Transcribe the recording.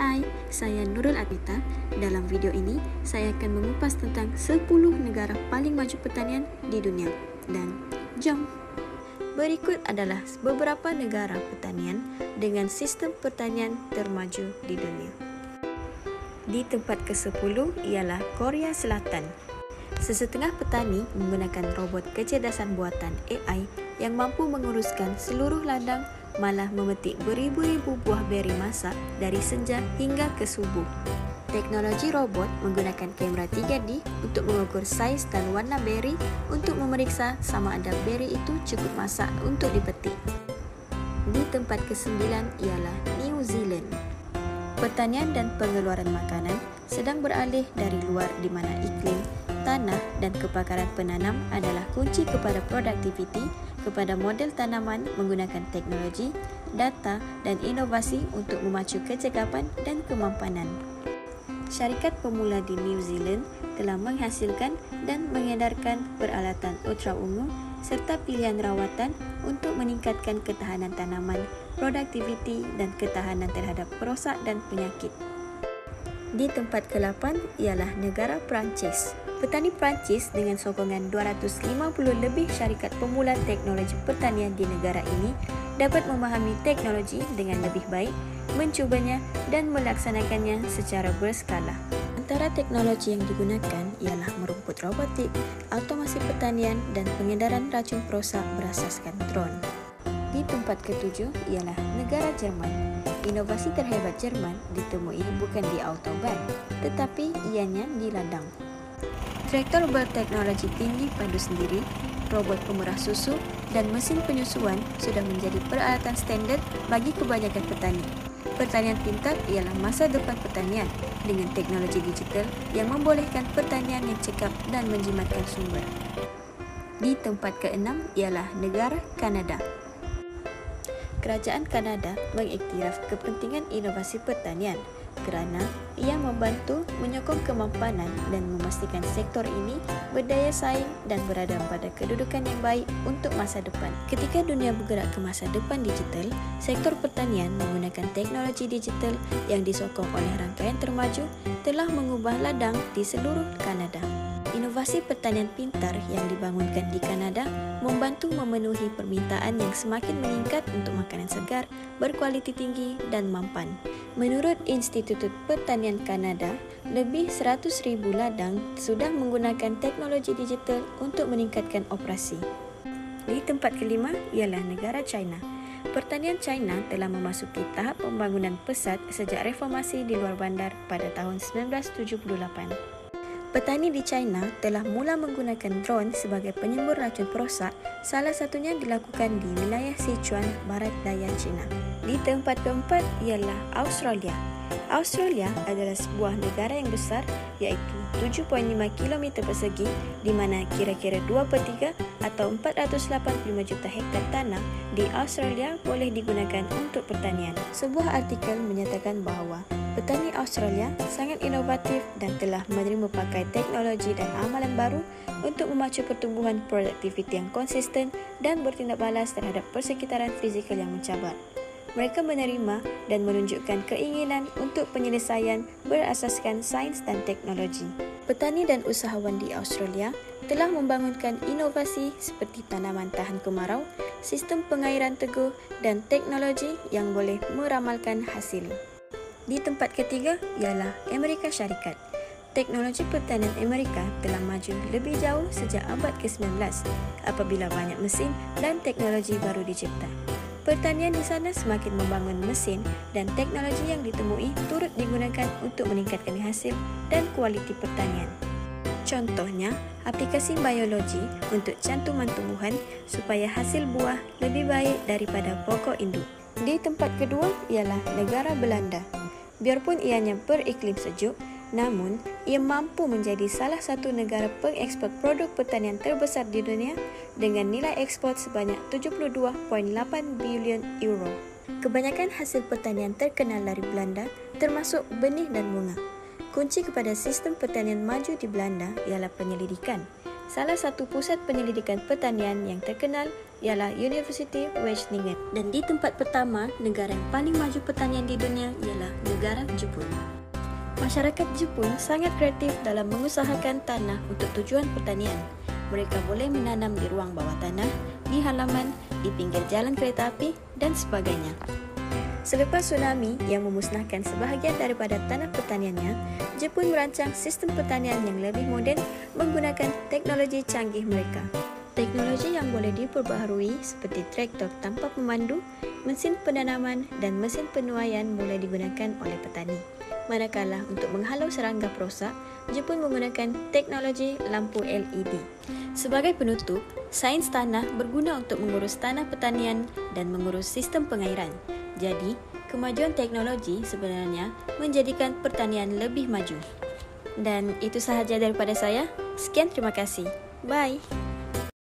Hai, saya Nurul Adita. Dalam video ini, saya akan mengupas tentang 10 negara paling maju pertanian di dunia. Dan jom! Berikut adalah beberapa negara pertanian dengan sistem pertanian termaju di dunia. Di tempat ke-10 ialah Korea Selatan. Sesetengah petani menggunakan robot kecerdasan buatan AI yang mampu menguruskan seluruh ladang, malah memetik beribu-ribu buah beri masak dari senja hingga ke subuh. Teknologi robot menggunakan kamera 3D untuk mengukur saiz dan warna beri untuk memeriksa sama ada beri itu cukup masak untuk dipetik. Di tempat ke-9 ialah New Zealand. Pertanian dan pengeluaran makanan sedang beralih dari luar di mana iklim, tanah dan kepakaran penanam adalah kunci kepada produktiviti, kepada model tanaman menggunakan teknologi, data dan inovasi untuk memacu kecekapan dan kemampanan. Syarikat pemula di New Zealand telah menghasilkan dan mengedarkan peralatan ultra ungu serta pilihan rawatan untuk meningkatkan ketahanan tanaman, produktiviti dan ketahanan terhadap perosak dan penyakit. Di tempat ke-8 ialah negara Perancis. Petani Perancis dengan sokongan 250 lebih syarikat pemula teknologi pertanian di negara ini dapat memahami teknologi dengan lebih baik, mencubanya dan melaksanakannya secara berskala. Antara teknologi yang digunakan ialah merumput robotik, automasi pertanian dan pengedaran racun perosak berasaskan drone. Di tempat ke-7 ialah negara Jerman. Inovasi terhebat Jerman ditemui bukan di autoban, tetapi ianya di ladang. Traktor berteknologi tinggi padu sendiri, robot pemerah susu dan mesin penyusuan sudah menjadi peralatan standard bagi kebanyakan petani. Pertanian pintar ialah masa depan pertanian dengan teknologi digital yang membolehkan pertanian yang cekap dan menjimatkan sumber. Di tempat ke-6 ialah negara Kanada. Kerajaan Kanada mengiktiraf kepentingan inovasi pertanian kerana ia membantu menyokong kemampanan dan memastikan sektor ini berdaya saing dan berada pada kedudukan yang baik untuk masa depan. Ketika dunia bergerak ke masa depan digital, sektor pertanian menggunakan teknologi digital yang disokong oleh rangkaian termaju telah mengubah ladang di seluruh Kanada. Inovasi pertanian pintar yang dibangunkan di Kanada membantu memenuhi permintaan yang semakin meningkat untuk makanan segar, berkualiti tinggi dan mampan. Menurut Institut Pertanian Kanada, lebih 100,000 ladang sudah menggunakan teknologi digital untuk meningkatkan operasi. Di tempat kelima ialah negara China. Pertanian China telah memasuki tahap pembangunan pesat sejak reformasi di luar bandar pada tahun 1978. Petani di China telah mula menggunakan drone sebagai penyembur racun perosak, salah satunya dilakukan di wilayah Sichuan, barat daya China. Di tempat keempat ialah Australia. Australia adalah sebuah negara yang besar iaitu 7.5 km persegi di mana kira-kira 2/3 atau 485 juta hektar tanah di Australia boleh digunakan untuk pertanian. Sebuah artikel menyatakan bahawa petani Australia sangat inovatif dan telah menerima pakai teknologi dan amalan baru untuk memacu pertumbuhan produktiviti yang konsisten dan bertindak balas terhadap persekitaran fizikal yang mencabar. Mereka menerima dan menunjukkan keinginan untuk penyelesaian berasaskan sains dan teknologi. Petani dan usahawan di Australia telah membangunkan inovasi seperti tanaman tahan kemarau, sistem pengairan teguh dan teknologi yang boleh meramalkan hasil. Di tempat ketiga ialah Amerika Syarikat. Teknologi pertanian Amerika telah maju lebih jauh sejak abad ke-19 apabila banyak mesin dan teknologi baru dicipta. Pertanian di sana semakin membangun mesin dan teknologi yang ditemui turut digunakan untuk meningkatkan hasil dan kualiti pertanian. Contohnya, aplikasi biologi untuk cantuman tumbuhan supaya hasil buah lebih baik daripada pokok induk. Di tempat kedua ialah negara Belanda. Biarpun ianya beriklim sejuk, namun ia mampu menjadi salah satu negara pengekspor produk pertanian terbesar di dunia dengan nilai ekspor sebanyak 72.8 bilion euro. Kebanyakan hasil pertanian terkenal dari Belanda termasuk benih dan bunga. Kunci kepada sistem pertanian maju di Belanda ialah penyelidikan. Salah satu pusat penyelidikan pertanian yang terkenal ialah University Wageningen. Dan di tempat pertama, negara yang paling maju pertanian di dunia ialah negara Jepun. Masyarakat Jepun sangat kreatif dalam mengusahakan tanah untuk tujuan pertanian. Mereka boleh menanam di ruang bawah tanah, di halaman, di pinggir jalan kereta api, dan sebagainya. Selepas tsunami yang memusnahkan sebahagian daripada tanah pertaniannya, Jepun merancang sistem pertanian yang lebih moden menggunakan teknologi canggih mereka. Teknologi yang boleh diperbaharui seperti traktor tanpa pemandu, mesin penanaman dan mesin penuaian mulai digunakan oleh petani. Manakala untuk menghalau serangga perosak, Jepun menggunakan teknologi lampu LED. Sebagai penutup, sains tanah berguna untuk mengurus tanah pertanian dan mengurus sistem pengairan. Jadi, kemajuan teknologi sebenarnya menjadikan pertanian lebih maju. Dan itu sahaja daripada saya. Sekian, terima kasih. Bye.